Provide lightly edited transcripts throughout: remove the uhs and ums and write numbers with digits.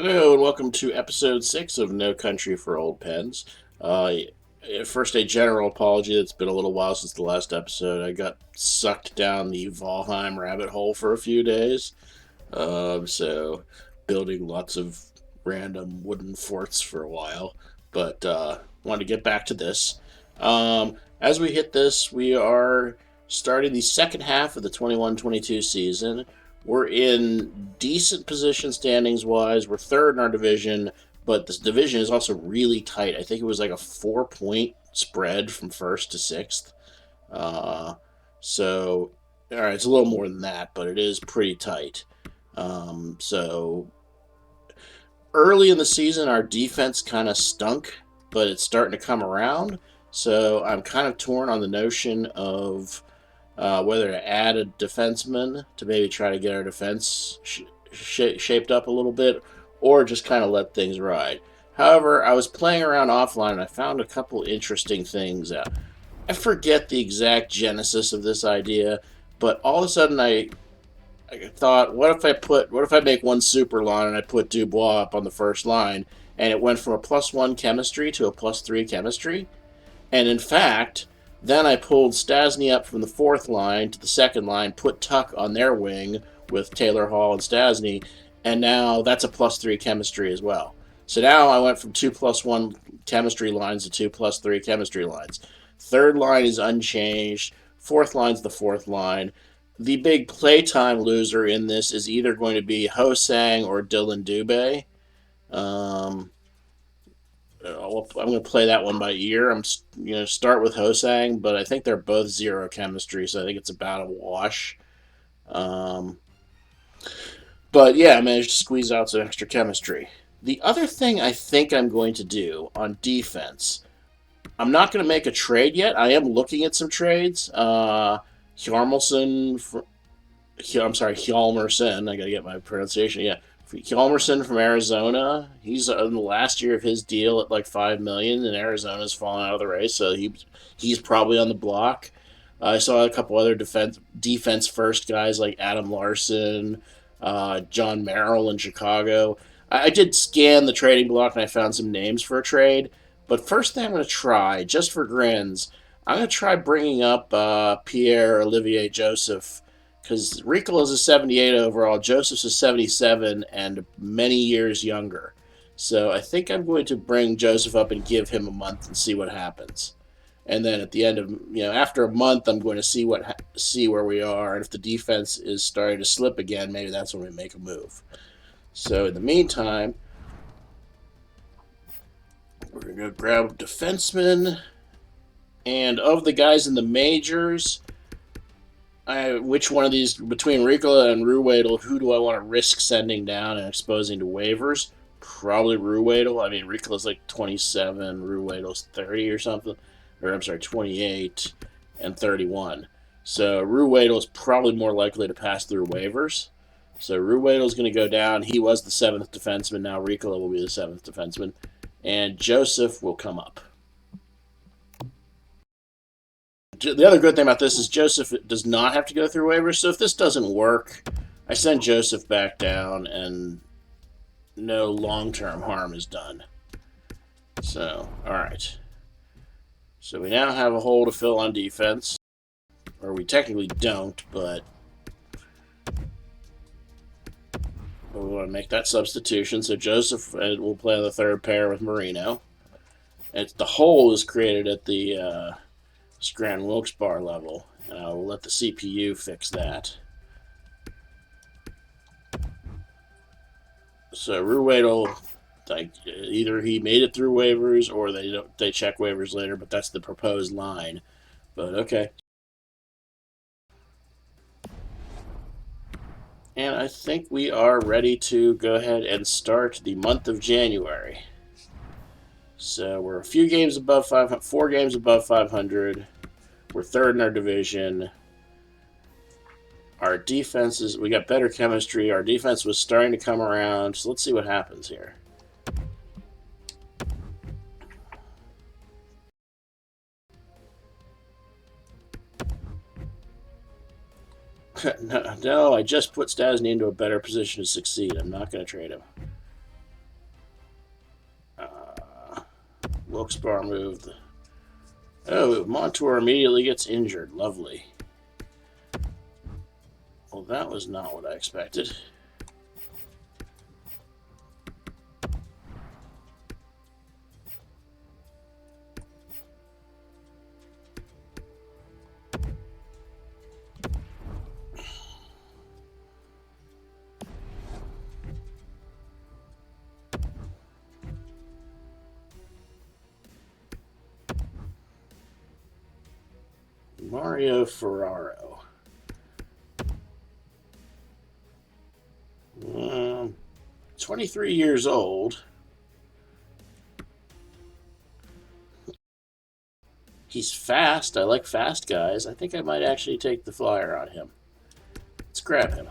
Hello and welcome to episode 6 of No Country for Old Pens. First, a general apology. It's been a little while since the last episode. I got sucked down the Valheim rabbit hole for a few days. So, building lots of random wooden forts for a while. But, wanted to get back to this. As we hit this, we are starting the second half of the 21-22 season. We're in decent position standings wise. We're third in our division, but this division is also really tight. I think it was like a 4 point spread from first to sixth. Uh, so, all right, it's a little more than that, but it is pretty tight. So, early in the season, our defense kind of stunk, but it's starting to come around. So, I'm kind of torn on the notion of whether to add a defenseman to maybe try to get our defense shaped up a little bit, or just kind of let things ride. However, I was playing around offline and I found a couple interesting things out. I forget the exact genesis of this idea, but all of a sudden I thought, what if I make one super line and I put Dubois up on the first line, and it went from a +1 chemistry to a +3 chemistry, and in fact, then I pulled Stastny up from the fourth line to the second line, put Tuch on their wing with Taylor Hall and Stastny, and now that's a +3 chemistry as well. So now I went from 2+1 chemistry lines to 2+3 chemistry lines. Third line is unchanged. Fourth line's the fourth line. The big playtime loser in this is either going to be Ho-Sang or Dylan Dubé. Um, I'm going to play that one by ear. I'm going to start with Ho-Sang, but I think they're both zero chemistry, so I think it's about a wash. Um, but yeah, I managed to squeeze out some extra chemistry. The other thing I think I'm going to do on defense, I'm not going to make a trade yet. I am looking at some trades. Hjalmarsson, I'm sorry, Hjalmarsson. I got to get my pronunciation. Yeah, Hjalmarsson from Arizona. He's in the last year of his deal at like $5 million, and Arizona's fallen out of the race, so he's probably on the block. I saw a couple other defense first guys like Adam Larson, John Merrill in Chicago. I did scan the trading block and I found some names for a trade. But first thing I'm going to try, just for grins, I'm going to try bringing up Pierre Olivier Joseph, because Ricola is a 78 overall, Joseph's a 77, and many years younger. So I think I'm going to bring Joseph up and give him a month and see what happens. And then at the end of after a month, I'm going to see where we are, and if the defense is starting to slip again, maybe that's when we make a move. So in the meantime, we're going to go grab defenseman. And of the guys in the majors, which one of these, between Ricola and Ruhwedel, who do I want to risk sending down and exposing to waivers? Probably Ruhwedel. I mean, Ricola's like 27, Ruhwedel's 30 or something. Or I'm sorry, 28 and 31. So Ruhwedel's probably more likely to pass through waivers. So Ruhwedel's going to go down. He was the 7th defenseman. Now Ricola will be the 7th defenseman. And Joseph will come up. The other good thing about this is Joseph does not have to go through waivers. So if this doesn't work, I send Joseph back down and no long-term harm is done. So, all right. So we now have a hole to fill on defense. Or we technically don't, but we want to make that substitution. So Joseph will play on the third pair with Marino. The hole is created at the Scranton Wilkes Bar level, and I will let the CPU fix that. So Ruhwedel, either he made it through waivers or they check waivers later, but that's the proposed line. But okay. And I think we are ready to go ahead and start the month of January. So we're a few games above 500, 4 games above 500. We're third in our division. Our defense we got better chemistry. Our defense was starting to come around. So let's see what happens here. No, I just put Stastny into a better position to succeed. I'm not going to trade him. Wilkes-Barre moved. Oh, Montour immediately gets injured. Lovely. Well, that was not what I expected. Mario Ferraro. 23 years old. He's fast. I like fast guys. I think I might actually take the flyer on him. Let's grab him.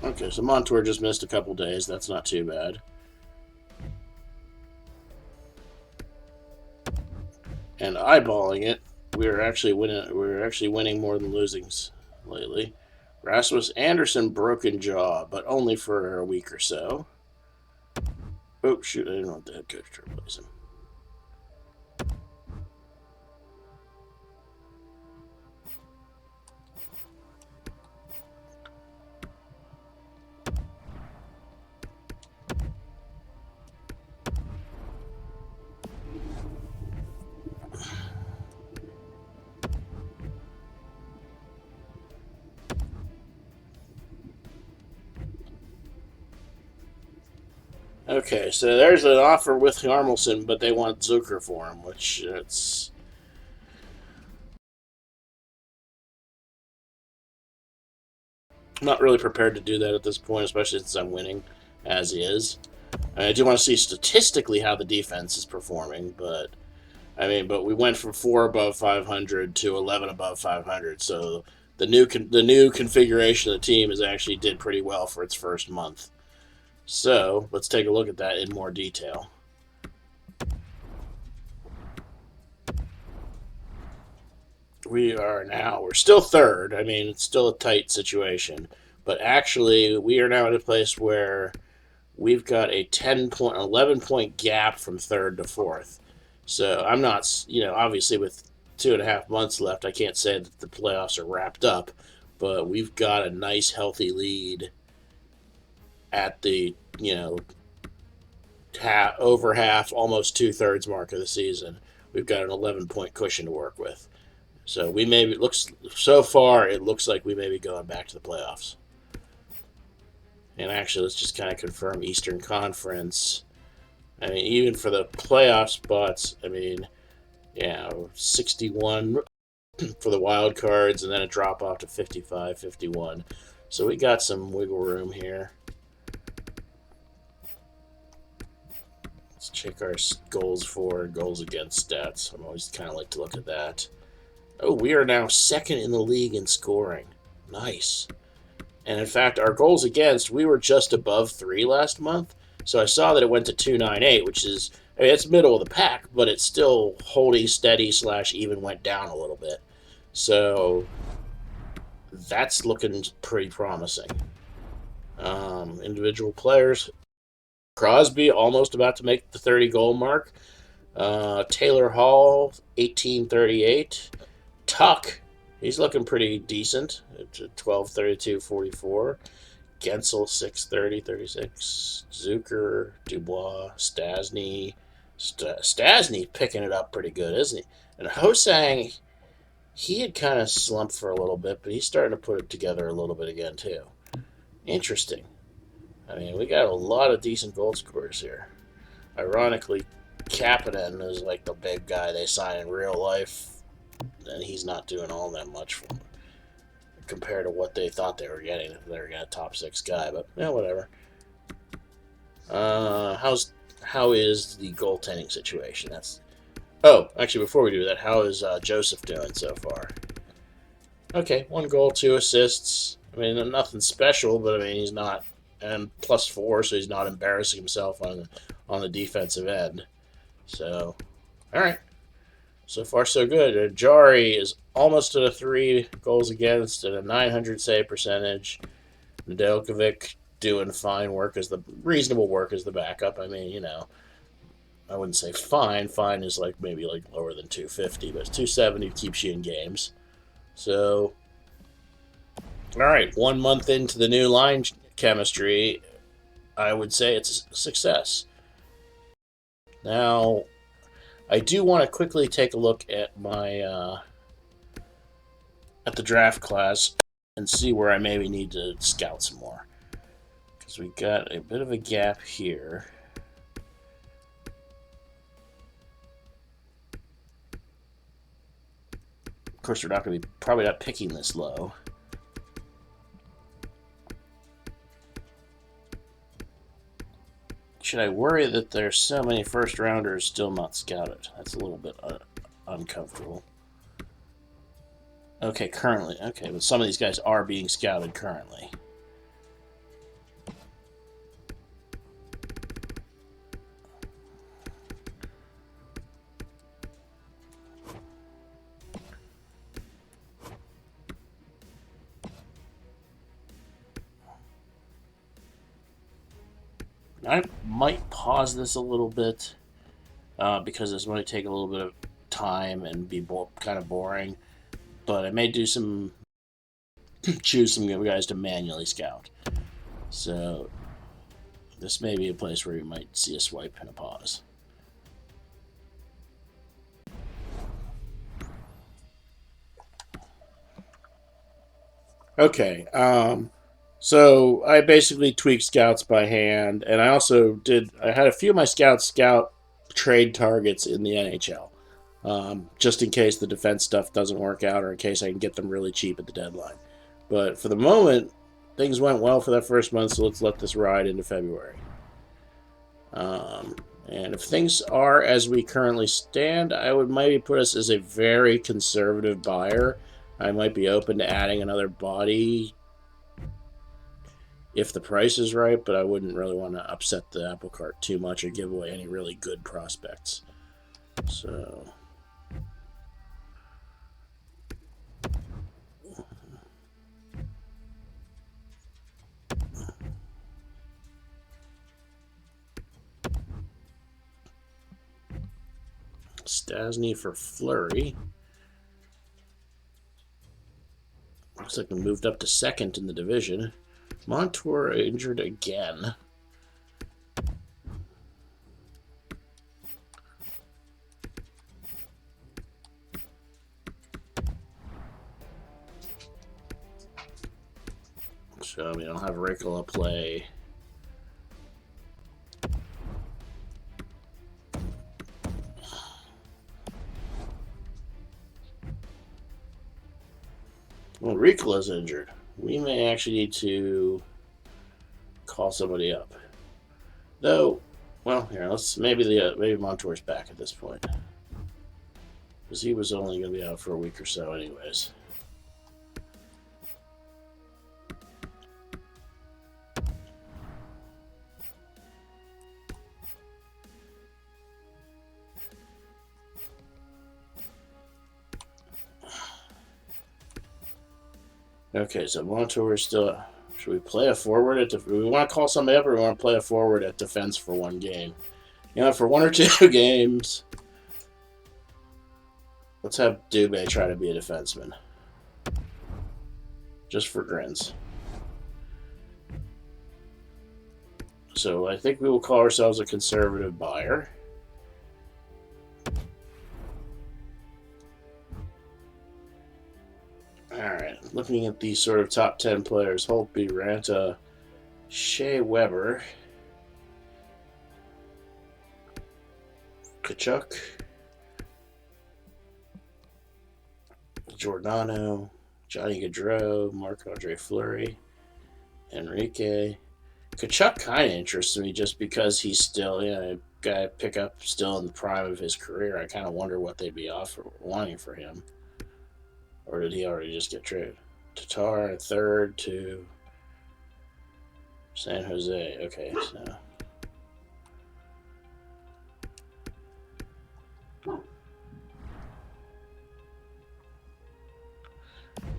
Okay, so Montour just missed a couple days. That's not too bad. And eyeballing it, we're actually winning more than losing lately. Rasmus Anderson broken jaw, but only for a week or so. Oh shoot! I didn't want the head coach to replace him. Okay, so there's an offer with Harmelson, but they want Zucker for him, which it's not really prepared to do that at this point, especially since I'm winning as is. I do want to see statistically how the defense is performing, but but we went from 4 above 500 to 11 above 500, so the new configuration of the team is actually did pretty well for its first month. So let's take a look at that in more detail. We're still third. It's still a tight situation, but actually we are now at a place where we've got a 11 point gap from third to fourth. So I'm not, obviously with 2.5 months left, I can't say that the playoffs are wrapped up, but we've got a nice healthy lead at the, over half, almost 2/3 mark of the season. We've got an 11 point cushion to work with. So it looks like we may be going back to the playoffs. And actually, let's just kind of confirm Eastern Conference. Even for the playoff spots, 61 for the wild cards, and then a drop off to 55, 51. So we got some wiggle room here. Let's check our goals for, goals against stats. I'm always kind of like to look at that. Oh, we are now second in the league in scoring. Nice. And in fact, our goals against, we were just above 3 last month. So I saw that it went to 298, which is, it's middle of the pack, but it's still holding steady / even went down a little bit. So that's looking pretty promising. Individual players. Crosby almost about to make the 30 goal mark. Taylor Hall, 1838. Tuch, he's looking pretty decent. 12:32, 44. Gensel, 6:30, 36. Zucker, Dubois, Stastny. Stastny picking it up pretty good, isn't he? And Hosang, he had kind of slumped for a little bit, but he's starting to put it together a little bit again, too. Interesting. We got a lot of decent goal scorers here. Ironically, Kapanen is like the big guy they sign in real life, and he's not doing all that much for them compared to what they thought they were getting if they were getting a top 6 guy. But whatever. How is the goaltending situation? Actually, before we do that, how is Joseph doing so far? Okay, 1 goal, 2 assists. I mean, nothing special, but I mean, he's not, and +4, so he's not embarrassing himself on the defensive end. So, all right, so far so good. Jari is almost at a 3 goals against and a 900 save percentage. Nedeljkovic doing fine work as the reasonable work as the backup. I mean, I wouldn't say fine. Fine is like maybe like lower than 250, but 270 keeps you in games. So, all right, 1 month into the new line chemistry, I would say it's a success. Now, I do want to quickly take a look at my at the draft class and see where I maybe need to scout some more, because we got a bit of a gap here. Of course, we're not going to be probably not picking this low. Should I worry that there's so many first rounders still not scouted? That's a little bit uncomfortable. Okay, currently. Okay, but some of these guys are being scouted currently. I might pause this a little bit because it's going to take a little bit of time and be kind of boring. But I may do choose some guys to manually scout. So this may be a place where you might see a swipe and a pause. Okay. So I basically tweaked scouts by hand, and I also I had a few of my scouts scout trade targets in the NHL, just in case the defense stuff doesn't work out, or in case I can get them really cheap at the deadline. But for the moment, things went well for that first month, so let's let this ride into February. And if things are as we currently stand, I would maybe put us as a very conservative buyer. I might be open to adding another body if the price is right, but I wouldn't really want to upset the apple cart too much or give away any really good prospects. So, Stastny for Fleury. Looks like we moved up to second in the division. Montour injured again. So, I mean, I'll have Ricola play. Well, Ricola's injured. We may actually need to call somebody up. Though, well, here, maybe Montour's back at this point. Because he was only going to be out for a week or so anyways. Okay, so Montour is still. Should we play a forward do we want to call somebody up, or do we want to play a forward at defense for one game? For one or two games, let's have Dubé try to be a defenseman. Just for grins. So I think we will call ourselves a conservative buyer. Alright, looking at these sort of top 10 players: Holtby, Ranta, Shea Weber, Tuch, Giordano, Johnny Gaudreau, Marc-Andre Fleury, Enrique. Kachuk kind of interests me just because he's still, a guy pick up still in the prime of his career. I kind of wonder what they'd be wanting for him. Or did he already just get traded? Tatar at third to San Jose. Okay, so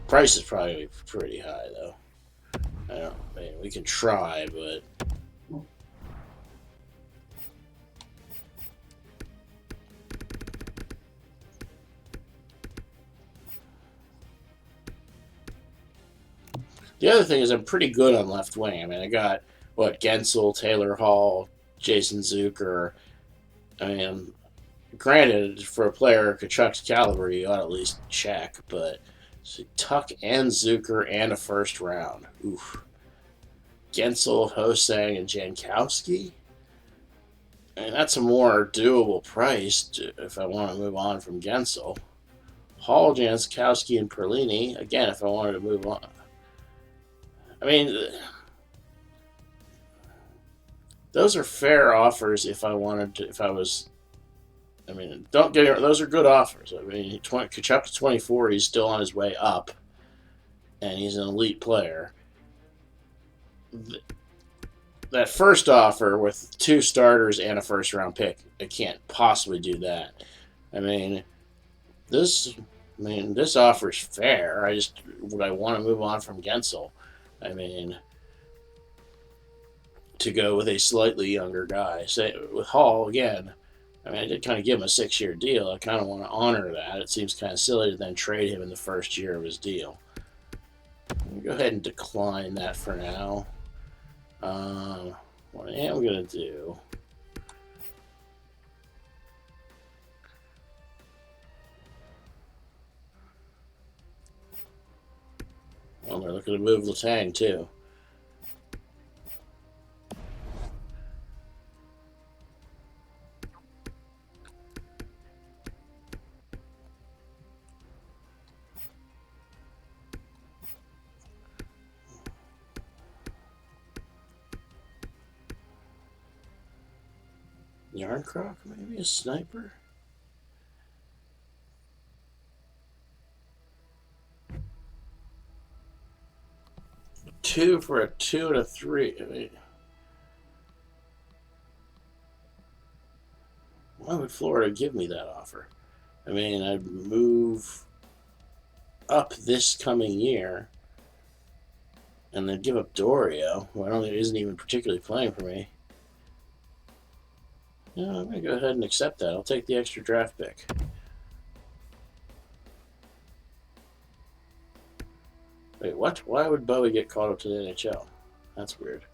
price is probably pretty high though. I mean, we can try, but the other thing is I'm pretty good on left wing. I mean, I got Gensel, Taylor Hall, Jason Zucker. I mean, granted, for a player Kachuk's caliber, you ought to at least check, but so Tuch and Zucker and a first round. Oof. Gensel, Hosang, and Jankowski? I mean, that's a more doable price if I want to move on from Gensel. Hall, Jankowski, and Perlini, again, if I wanted to move on. I mean, those are fair offers if I wanted to, if I was. I mean, don't get it. Those are good offers. I mean, Kachuk 24, he's still on his way up, and he's an elite player. That first offer with 2 starters and a first round pick, I can't possibly do that. I mean, this offer is fair. Would I want to move on from Gensel? I mean, to go with a slightly younger guy. Say with Hall again. I mean, I did kind of give him a 6-year deal. I kind of want to honor that. It seems kind of silly to then trade him in the first year of his deal. Go ahead and decline that for now. What I am going to do... Well, they're looking to move Letang, too. Yarncroc, maybe a sniper? Two for a 2 and a 3. I mean, why would Florida give me that offer? I mean, I'd move up this coming year and then give up Dorio, who I don't think isn't even particularly playing for me. Yeah, I'm going to go ahead and accept that. I'll take the extra draft pick. Wait, what? Why would Bowie get called up to the NHL? That's weird.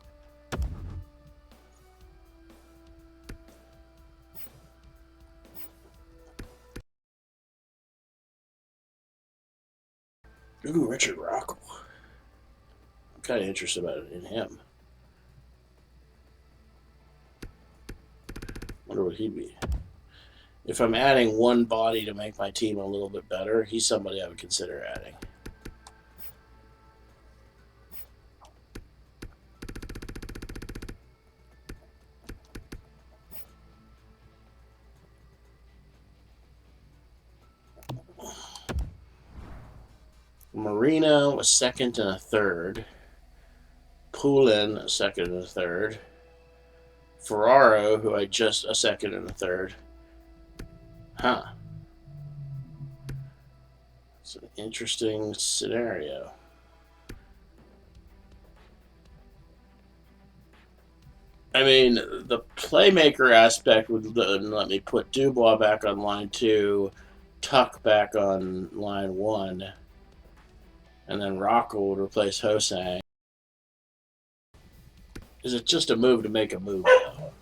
Ooh, Richard Rockwell. I'm kind of interested in him. Wonder what he'd be. If I'm adding one body to make my team a little bit better, he's somebody I would consider adding. Marino, a second and a third. Poulin, a second and a third. Ferraro, who I just a second and a third. Huh. It's an interesting scenario. I mean, the playmaker aspect would let me put Dubois back on line 2, Tuch back on line 1, and then Rockel would replace Hosang. Is it just a move to make a move now?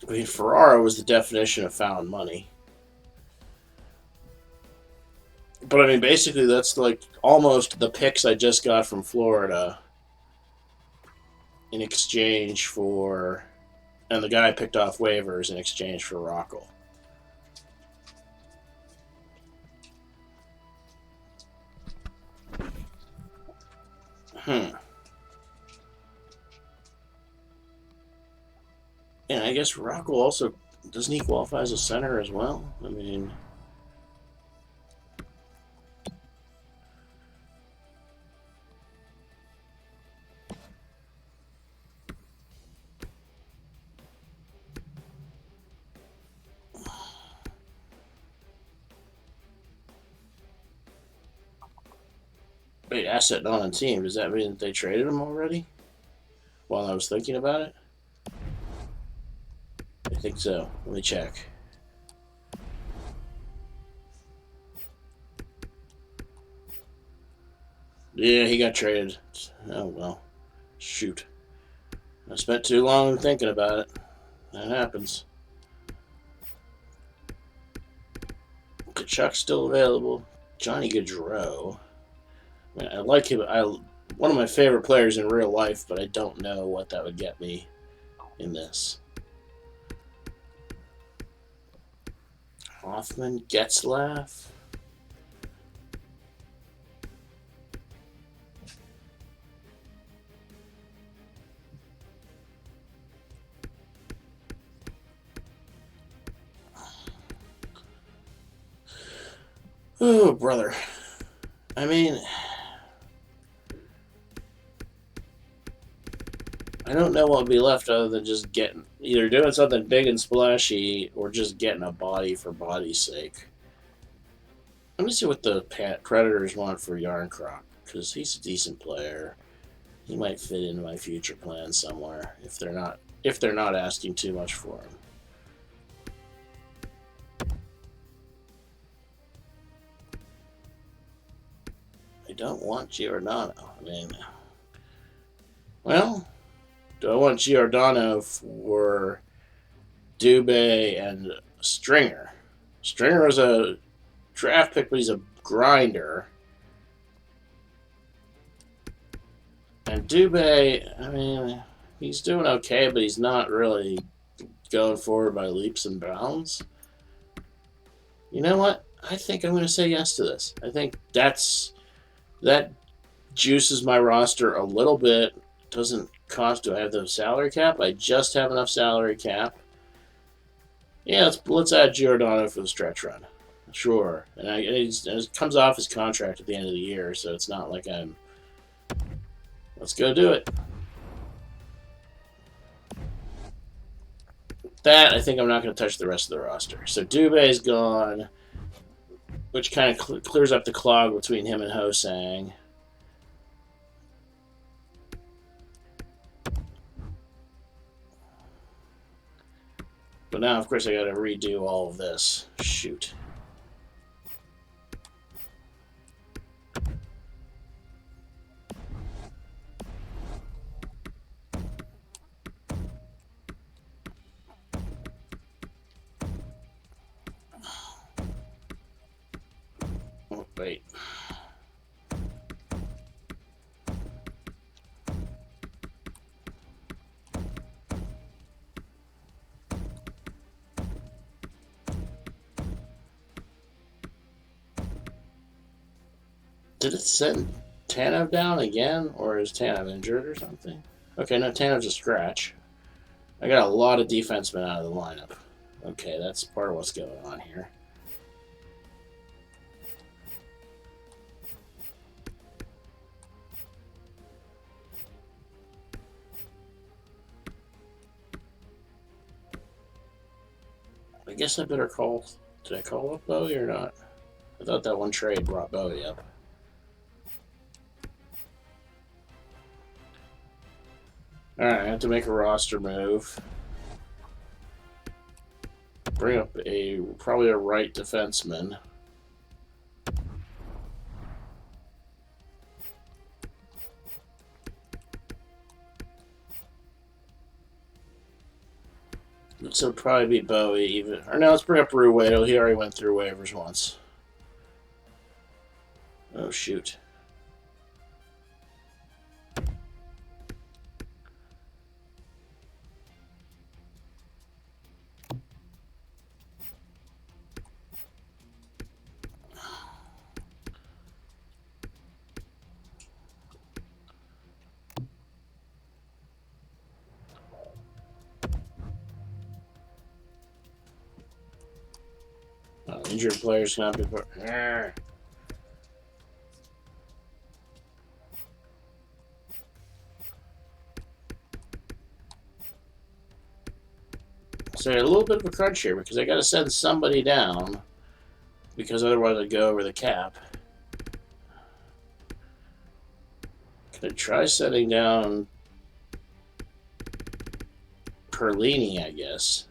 I mean, Ferraro was the definition of found money. But I mean, basically, that's like almost the picks I just got from Florida in exchange for, and the guy picked off waivers in exchange for Rockel. Hmm. And I guess Rock will also, doesn't he qualify as a center as well? I mean, wait, asset not on team. Does that mean that they traded him already? While I was thinking about it, I think so. Let me check. Yeah, he got traded. Oh well, shoot. I spent too long thinking about it. That happens. Tuch's still available. Johnny Gaudreau. I mean, I like him. One of my favorite players in real life, but I don't know what that would get me in this. Hoffman, Getzlaff. Oh, brother. I mean, I don't know what would be left other than just getting either doing something big and splashy or just getting a body for body's sake. Let me see what the Predators want for Yarncroc because he's a decent player. He might fit into my future plans somewhere if they're not asking too much for him. I don't want Giordano. I mean, well, do I want Giordano for Dubé and Stringer? Stringer was a draft pick, but he's a grinder. And Dubé, I mean, he's doing okay, but he's not really going forward by leaps and bounds. You know what? I think I'm going to say yes to this. I think that juices my roster a little bit. Doesn't cost. Do I have the salary cap? I just have enough salary cap. Yeah, let's add Giordano for the stretch run. Sure, and it comes off his contract at the end of the year, so it's not like I'm. Let's go do it. That I think I'm not going to touch the rest of the roster. So Dubé's gone, which kind of clears up the clog between him and Ho-Sang. But now, of course, I got to redo all of this. Shoot. Oh, wait. Did it send Tanev down again, or is Tanev injured or something? Okay, no, Tanev's a scratch. I got a lot of defensemen out of the lineup. Okay, that's part of what's going on here. I guess I better call. Did I call up Bowie or not? I thought that one trade brought Bowie up. Alright, I have to make a roster move. Bring up probably a right defenseman. So it'll probably be Bowie even. Or no, let's bring up Ruedo. He already went through waivers once. Oh shoot. Injured players cannot be put. So a little bit of a crunch here because I got to send somebody down because otherwise I'd go over the cap. Can I try sending down Perlini, I guess?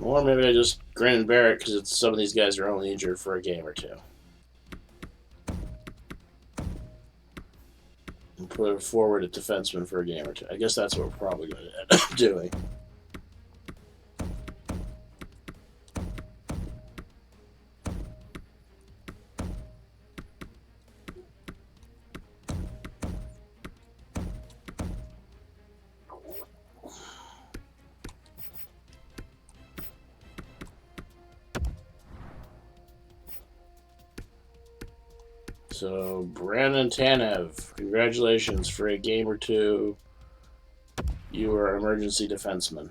Or maybe I just grin and bear it because some of these guys are only injured for a game or two. And put it forward at defenseman for a game or two. I guess that's what we're probably going to end up doing. So, Brandon Tanev, congratulations for a game or two. You are emergency defenseman.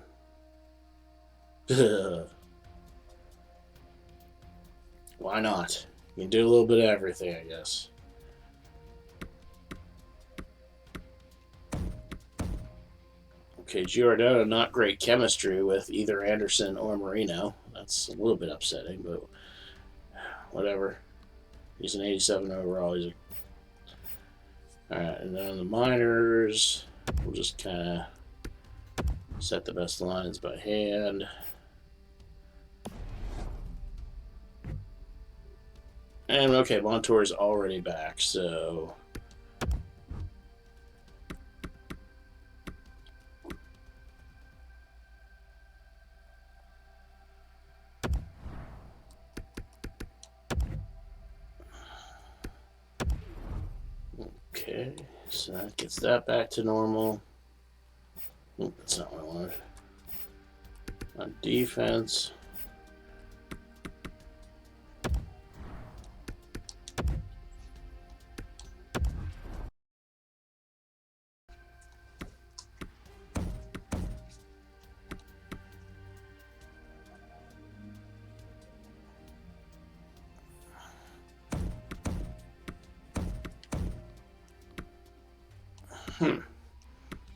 Why not? You can do a little bit of everything, I guess. Okay, Giordano, not great chemistry with either Anderson or Marino. That's a little bit upsetting, but whatever. He's an 87 overall. Alright, and then on the minors, we'll just kind of set the best lines by hand. And okay, Montour's already back, so okay, so that gets that back to normal. That's not what I wanted. On defense.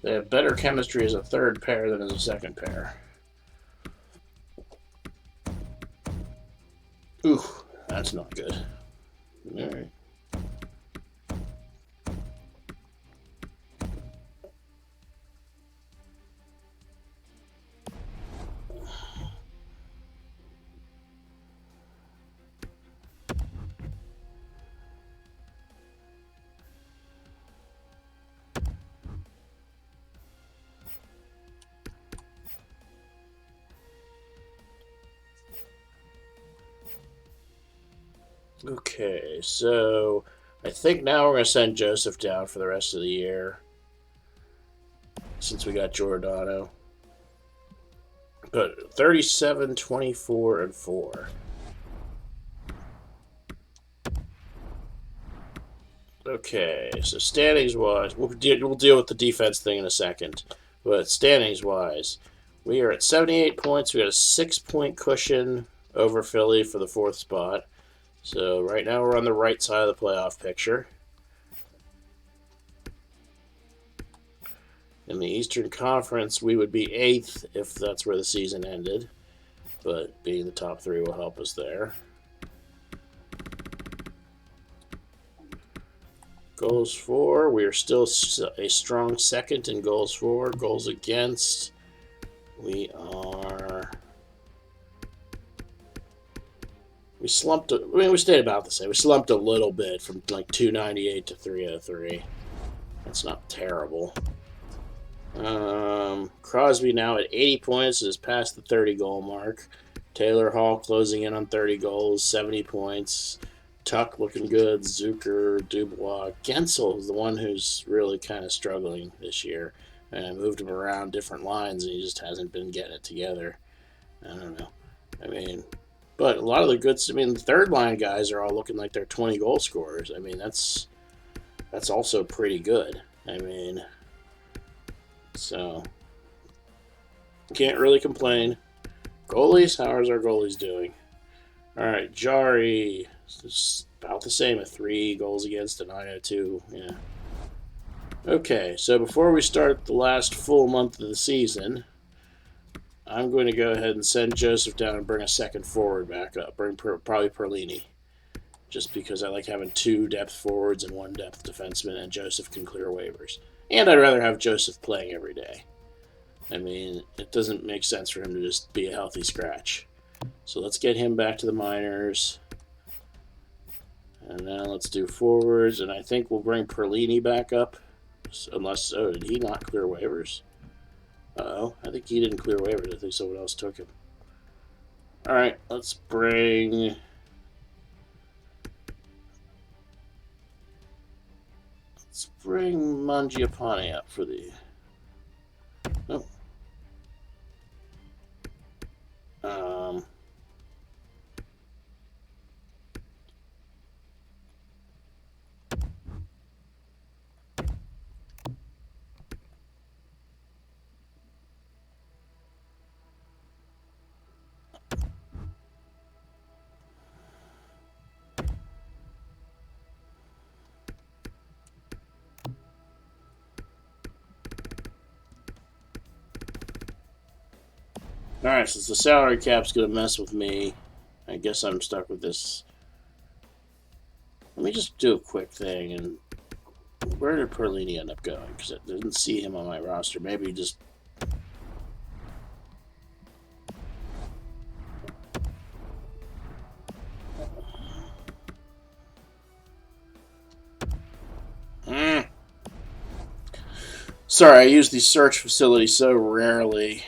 They have better chemistry as a third pair than as a second pair. Ooh, that's not good. All right. Okay, so I think now we're going to send Joseph down for the rest of the year since we got Giordano. But 37, 24, and 4. Okay, so standings wise, we'll deal with the defense thing in a second. But standings wise, we are at 78 points. We got a 6-point cushion over Philly for the 4th spot. So right now we're on the right side of the playoff picture. In the Eastern Conference, we would be 8th if that's where the season ended. But being the top 3 will help us there. Goals for, we are still a strong second in goals for. Goals against, we slumped. I mean, we stayed about the same. We slumped a little bit from like 298 to 303. That's not terrible. Crosby now at 80 points is past the 30 goal mark. Taylor Hall closing in on 30 goals, 70 points. Tuch looking good. Zucker, Dubois. Gensel is the one who's really kind of struggling this year. and I moved him around different lines, and he just hasn't been getting it together. I don't know. I mean, but a lot of the the third line guys are all looking like they're 20 goal scorers. I mean, that's also pretty good. I mean, so can't really complain. Goalies, how is our goalies doing? All right, Jari, it's about the same at 3 goals against a 902. Yeah. Okay, so before we start the last full month of the season, I'm going to go ahead and send Joseph down and bring a second forward back up. Bring probably Perlini, just because I like having 2 depth forwards and 1 depth defenseman, and Joseph can clear waivers. And I'd rather have Joseph playing every day. I mean, it doesn't make sense for him to just be a healthy scratch. So let's get him back to the minors. And now let's do forwards, and I think we'll bring Perlini back up. Unless, did he not clear waivers? Uh-oh, I think he didn't clear waivers. I think someone else took him. All right, let's bring Mangiapane up for the. Oh. Alright, since the salary cap's going to mess with me, I guess I'm stuck with this. Let me just do a quick thing. And where did Perlini end up going? Because I didn't see him on my roster. Maybe he just. Sorry, I use the search facility so rarely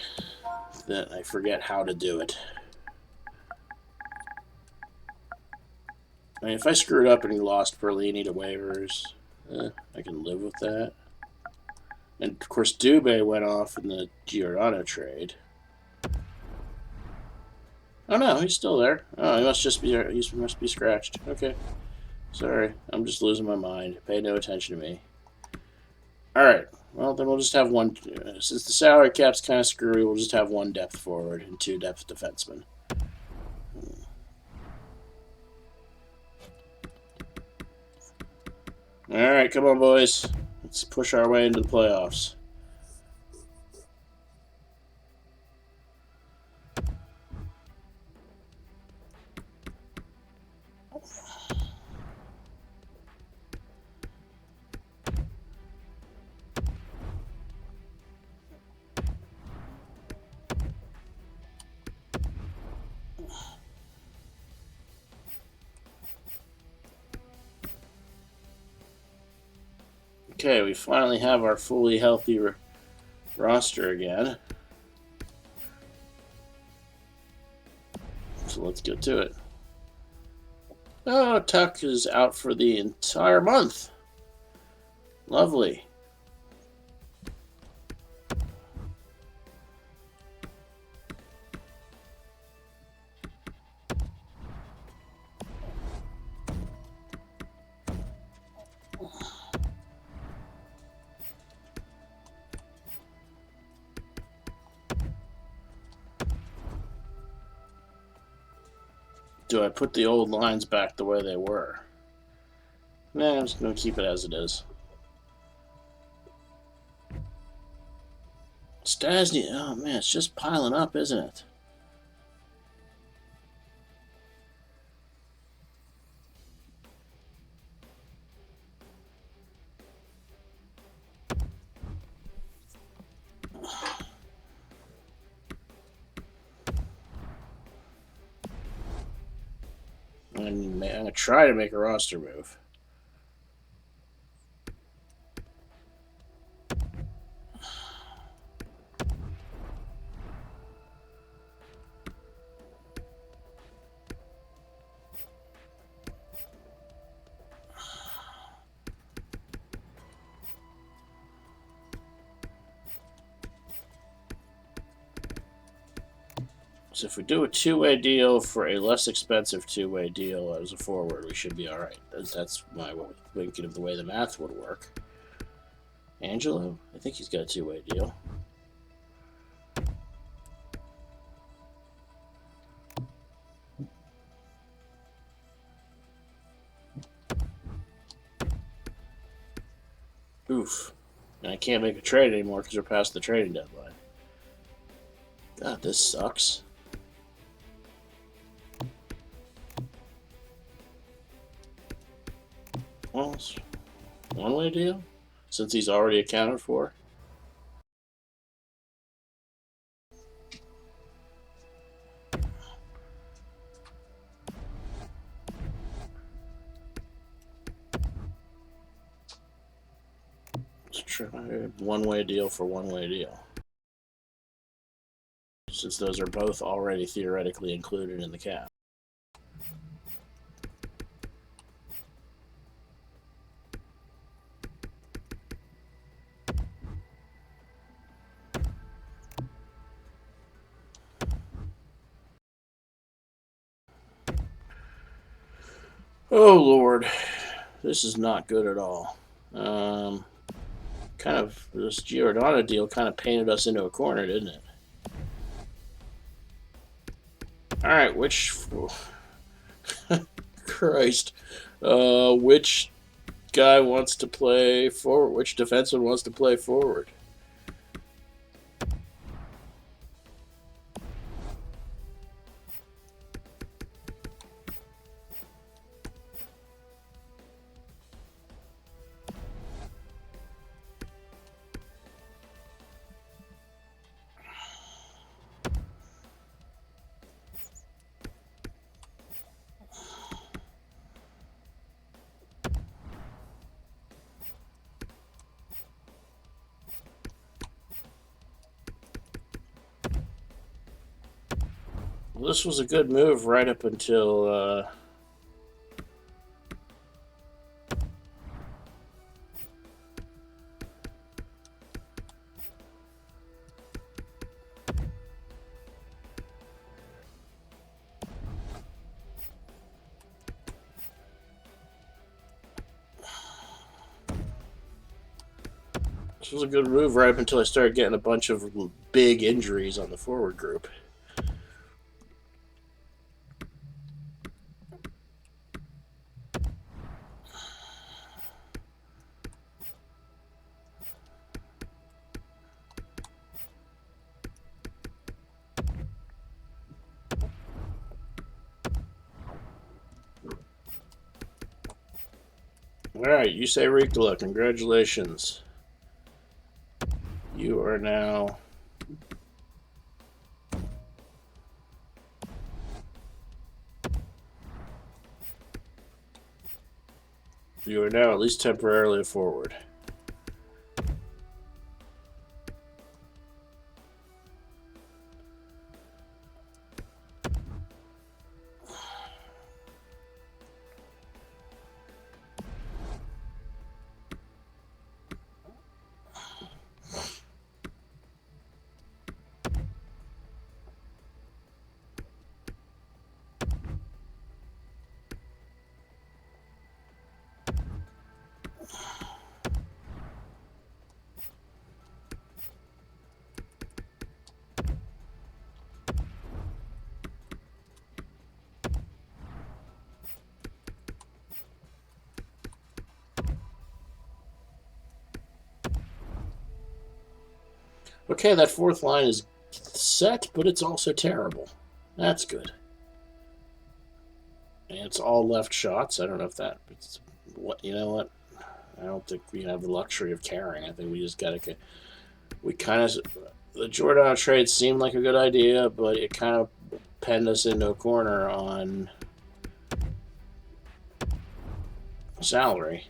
that I forget how to do it. I mean, if I screwed up and he lost Perlini to waivers, I can live with that. And of course, Dubé went off in the Giordano trade. Oh no, he's still there. Oh, he must be scratched. Okay, sorry, I'm just losing my mind. Pay no attention to me. All right. Well, then we'll just have one. Since the salary cap's kind of screwy, we'll just have 1 depth forward and 2 depth defensemen. All right, come on, boys. Let's push our way into the playoffs. Okay, we finally have our fully healthy roster again. So let's get to it. Oh, Tuch is out for the entire month. Lovely. Do I put the old lines back the way they were? Nah, I'm just going to keep it as it is. Stastny, oh man, it's just piling up, isn't it? I'm going to try to make a roster move. So if we do a two-way deal for a less expensive two-way deal as a forward, we should be all right. That's my thinking of the way the math would work. Angelo, I think he's got a two-way deal. Oof. And I can't make a trade anymore because we're past the trading deadline. God, this sucks. Well, it's one-way deal since he's already accounted for. Let's try one-way deal for one-way deal. Since those are both already theoretically included in the cap. Oh, Lord. This is not good at all. Kind of, this Giordano deal kind of painted us into a corner, didn't it? Alright, which... Christ. Which guy wants to play forward? Which defenseman wants to play forward? Well, this was a good move right up until... This was a good move right up until I started getting a bunch of big injuries on the forward group. Alright, you say Ricola. Congratulations. You are now... You are now at least temporarily a forward. Okay, that fourth line is set, but it's also terrible. That's good. And it's all left shots. I don't know if that... What, you know what? I don't think we have the luxury of caring. I think we just got to... We kind of... The Giordano trade seemed like a good idea, but it kind of penned us into a corner on salary.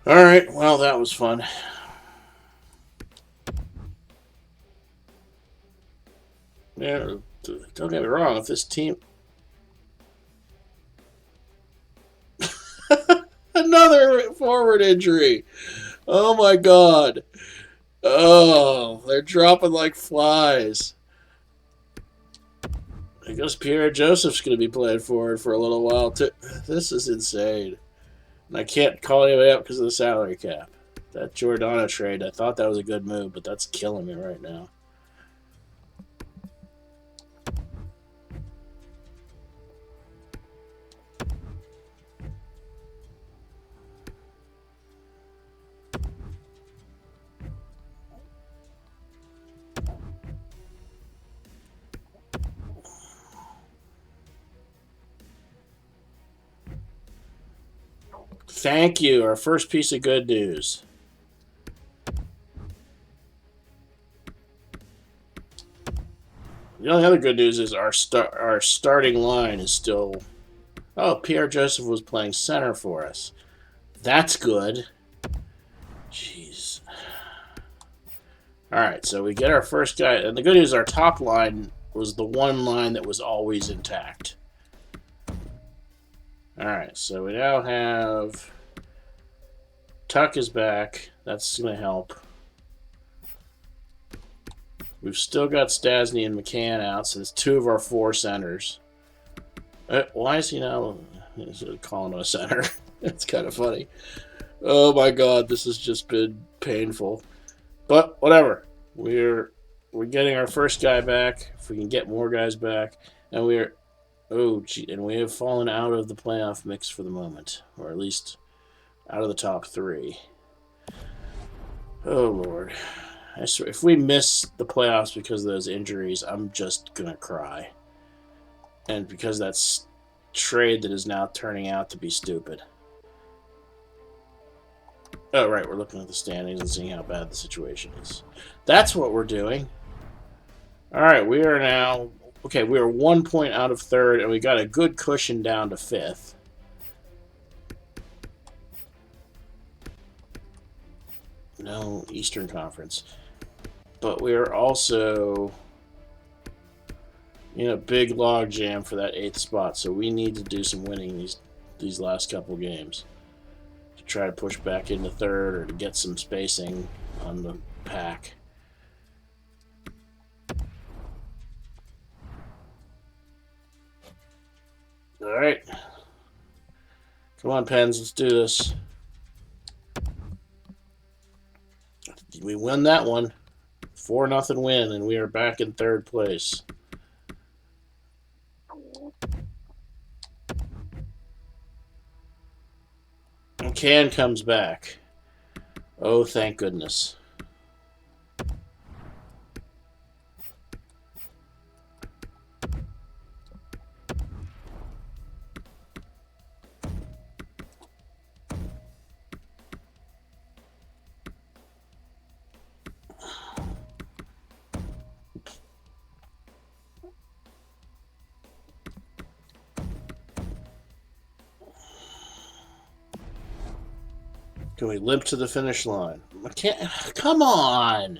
All right, well, that was fun. Yeah, don't get me wrong. If this team, another forward injury. Oh my god. Oh, they're dropping like flies. I guess Pierre Joseph's going to be playing forward for a little while too. This is insane. And I can't call anybody out because of the salary cap. That Giordano trade, I thought that was a good move, but that's killing me right now. Thank you. Our first piece of good news. The only other good news is our starting line is still. Oh, Pierre Joseph was playing center for us. That's good. Jeez. All right, so we get our first guy, and the good news is our top line was the one line that was always intact. All right, so we now have Tuch is back. That's going to help. We've still got Stastny and McCann out, so it's two of our four centers. Why is he now calling him a center? That's kind of funny. Oh my god, this has just been painful. But whatever. We're getting our first guy back. If we can get more guys back, and we have fallen out of the playoff mix for the moment, or at least out of the top three. Oh Lord. I swear, if we miss the playoffs because of those injuries, I'm just gonna cry. And because that's trade that is now turning out to be stupid. Oh, right, we're looking at the standings and seeing how bad the situation is. That's what we're doing. All right, we are now... Okay, we are 1 point out of third, and we got a good cushion down to fifth. No Eastern Conference. But we are also in a big log jam for that 8th spot, so we need to do some winning these last couple games to try to push back into third or to get some spacing on the pack. All right. Come on, Pens, let's do this. We win that one. 4-0 win, and we are back in third place. McCann comes back. Oh, thank goodness. Can we limp to the finish line? McCann, come on!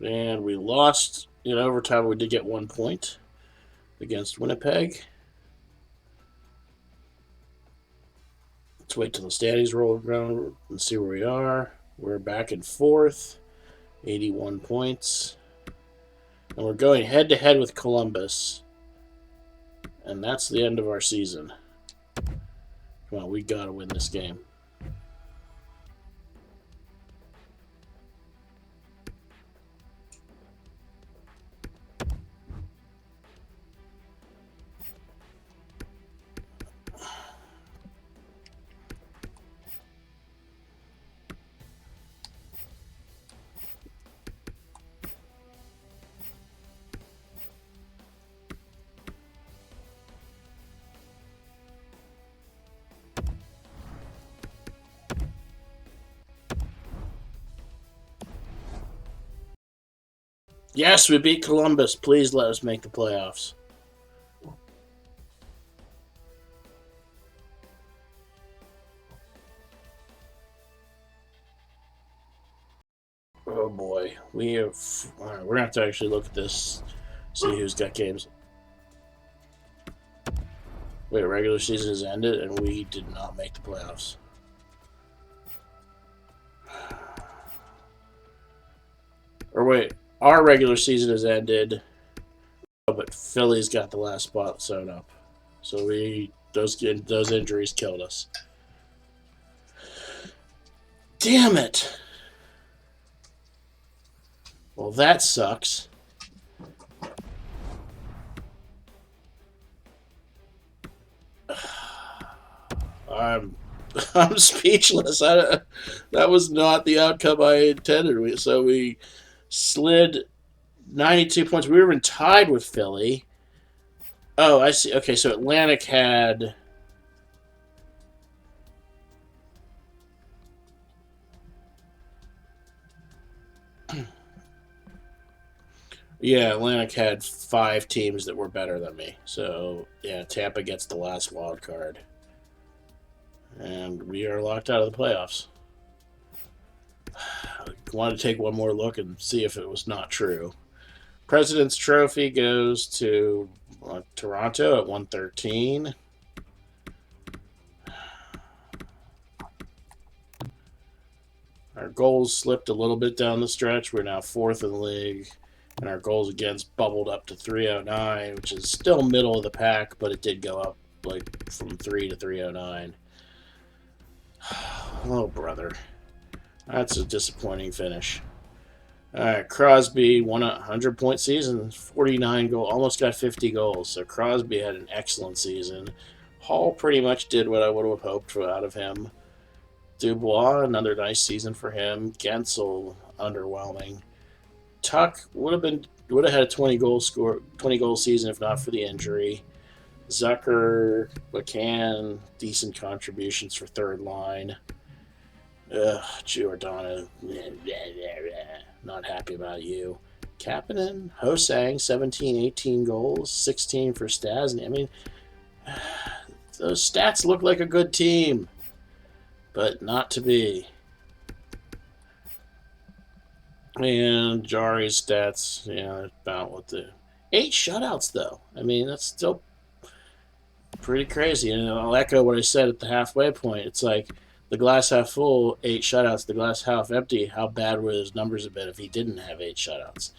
And we lost in overtime. We did get 1 point against Winnipeg. Let's wait till the standings roll around and see where we are. We're back in fourth, 81 points. And we're going head-to-head with Columbus. And that's the end of our season. Come on, we got to win this game. Yes, we beat Columbus. Please let us make the playoffs. Oh boy, we have. All right, we're gonna have to actually look at this, see who's got games. Wait, regular season has ended, and we did not make the playoffs. Or wait, our regular season has ended, but Philly's got the last spot sewn up. So those injuries killed us. Damn it! Well, that sucks. I'm I'm speechless. That was not the outcome I intended. So we slid 92 points. We were even tied with Philly. Oh, I see. Okay, so Atlantic had. Yeah, Atlantic had 5 teams that were better than me. So, yeah, Tampa gets the last wild card. And we are locked out of the playoffs. I wanted to take one more look and see if it was not true. President's Trophy goes to Toronto at 113. Our goals slipped a little bit down the stretch. We're now 4th in the league. And our goals against bubbled up to 309, which is still middle of the pack, but it did go up like from 3 to 309. Oh, brother. That's a disappointing finish. All right, Crosby won a 100-point season, 49 goals, almost got 50 goals. So Crosby had an excellent season. Hall pretty much did what I would have hoped for out of him. Dubois, another nice season for him. Gensel, underwhelming. Tuch would have had a 20 goal season if not for the injury. Zucker, McCann, decent contributions for third line. Giordano, not happy about you. Kapanen, Hosang, 17, 18 goals, 16 for Stastny. I mean, those stats look like a good team, but not to be. And Jari's stats, about what the 8 shutouts though. I mean, that's still pretty crazy. And I'll echo what I said at the halfway point. It's like the glass half full, 8 shutouts. The glass half empty. How bad would his numbers have been if he didn't have 8 shutouts?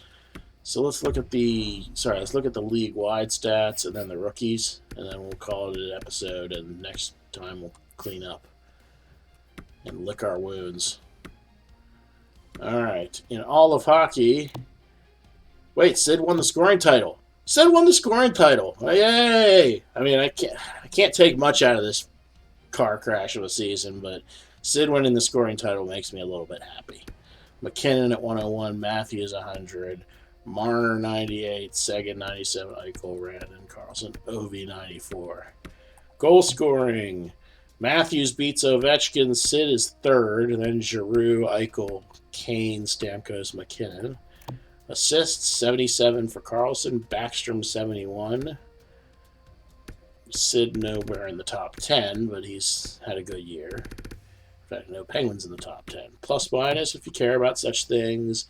So let's look at the league wide stats and then the rookies, and then we'll call it an episode. And next time we'll clean up and lick our wounds. All right. In all of hockey, wait, Sid won the scoring title. Sid won the scoring title. Yay! I mean, I can't take much out of this car crash of a season, but Sid winning the scoring title makes me a little bit happy. McKinnon at 101, Matthews 100, Marner 98, Seguin 97, Eichel, Randon, Carlson, Ovi 94. Goal scoring. Matthews beats Ovechkin. Sid is third, and then Giroux, Eichel, Kane, Stamkos, McKinnon. Assists, 77 for Carlson. Backstrom, 71. Sid nowhere in the top 10, but he's had a good year. In fact, no Penguins in the top 10. Plus minus, if you care about such things.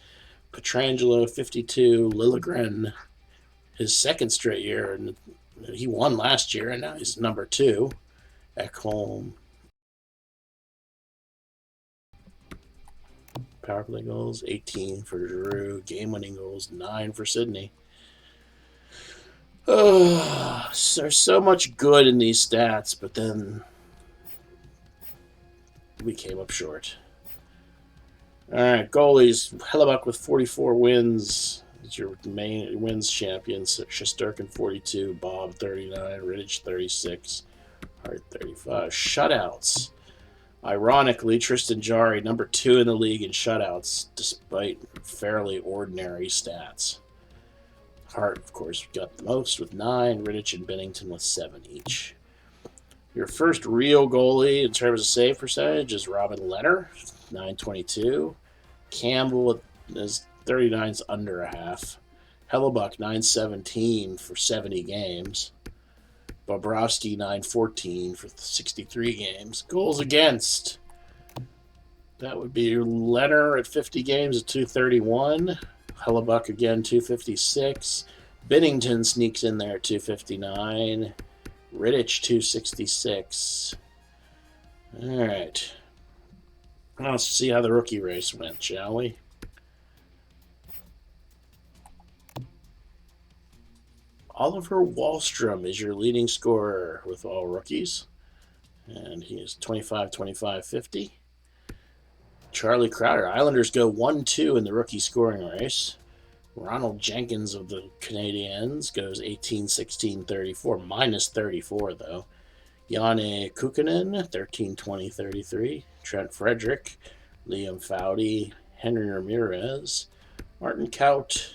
Pietrangelo, 52. Liljegren, his second straight year. And he won last year, and now he's number 2. Ekholm. Power play goals, 18 for Giroux. Game-winning goals, 9 for Sidney. Oh, there's so much good in these stats, but then we came up short. All right, goalies. Hellebuck with 44 wins. Is your main wins champion. Shesterkin 42, Bob 39, Rittich 36, Hart 35. Shutouts. Ironically, Tristan Jarry, number 2 in the league in shutouts, despite fairly ordinary stats. Hart, of course, got the most with 9. Rittich and Bennington with 7 each. Your first real goalie in terms of save percentage is Robin Leonard, 922. Campbell is 39's under a half. Hellebuck 917 for 70 games. Bobrovsky 914 for 63 games. Goals against. That would be Leonard at 50 games at 231. Hellebuck again 256. Binnington sneaks in there at 259. Rittich 266. All right. Let's see how the rookie race went, shall we? Oliver Wahlstrom is your leading scorer with all rookies. And he is 25, 25, 50. Charlie Crowder. Islanders go 1-2 in the rookie scoring race. Ronald Jenkins of the Canadiens goes 18, 16, 34. Minus 34, though. Janne Kukkonen, 13, 20, 33. Trent Frederick. Liam Foudy. Henry Ramirez. Martin Kaut.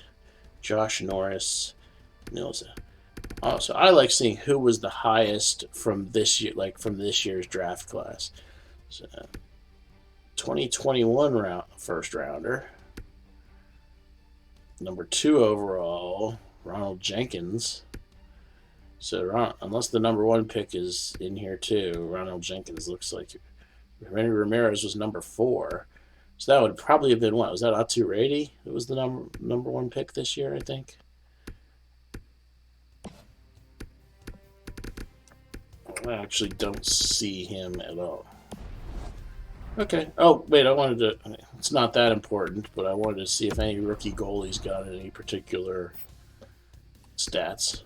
Josh Norris. Nilsa. Oh, so I like seeing who was the highest from this year, like from this year's draft class. So, 2021 first rounder. Number 2 overall, Ronald Jenkins. So unless the number 1 pick is in here too, Ronald Jenkins looks like Henry Ramirez was number 4. So that would probably have been what? Was that Atu Rady? It was the number 1 pick this year, I think. I actually don't see him at all. Okay. Oh, wait, it's not that important, but I wanted to see if any rookie goalies got any particular stats.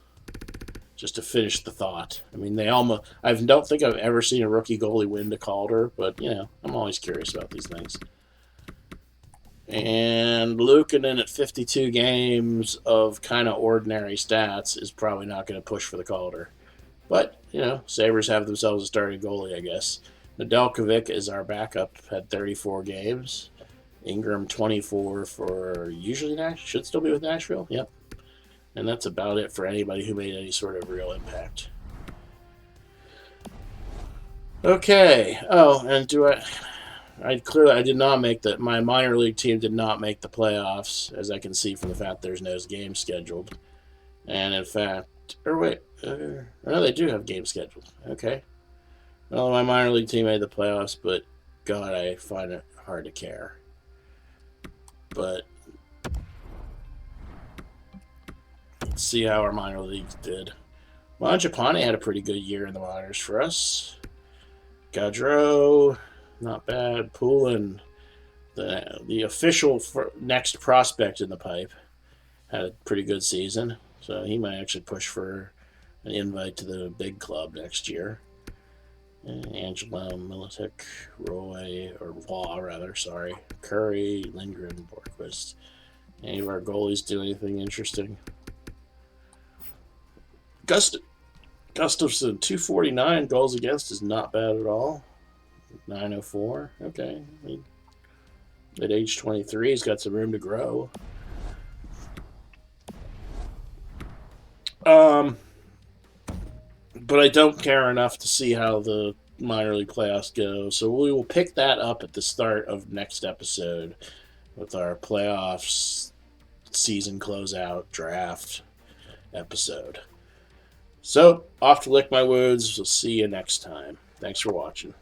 Just to finish the thought. I mean, I don't think I've ever seen a rookie goalie win the Calder, but, I'm always curious about these things. And Luukkonen at 52 games of kind of ordinary stats is probably not going to push for the Calder. But, Sabres have themselves a starting goalie, I guess. Nedeljkovic is our backup, had 34 games. Ingram 24 for should still be with Nashville. Yep. And that's about it for anybody who made any sort of real impact. Okay. Oh, and I did not make my minor league team did not make the playoffs, as I can see from the fact there's no games scheduled. And in fact, no, they do have games scheduled. Okay. Well, my minor league team made the playoffs, but God, I find it hard to care. But let's see how our minor leagues did. Mangiapane had a pretty good year in the minors for us. Gaudreau, not bad. Poulin, the official next prospect in the pipe, had a pretty good season. So he might actually push for an invite to the big club next year. Angelo, Militic, Curry, Lindgren, Borquist. Any of our goalies do anything interesting? Gustafsson, 249 goals against is not bad at all. 904, okay. At age 23, he's got some room to grow. But I don't care enough to see how the minor league playoffs go. So we will pick that up at the start of next episode with our playoffs season closeout draft episode. So, off to lick my wounds. We'll see you next time. Thanks for watching.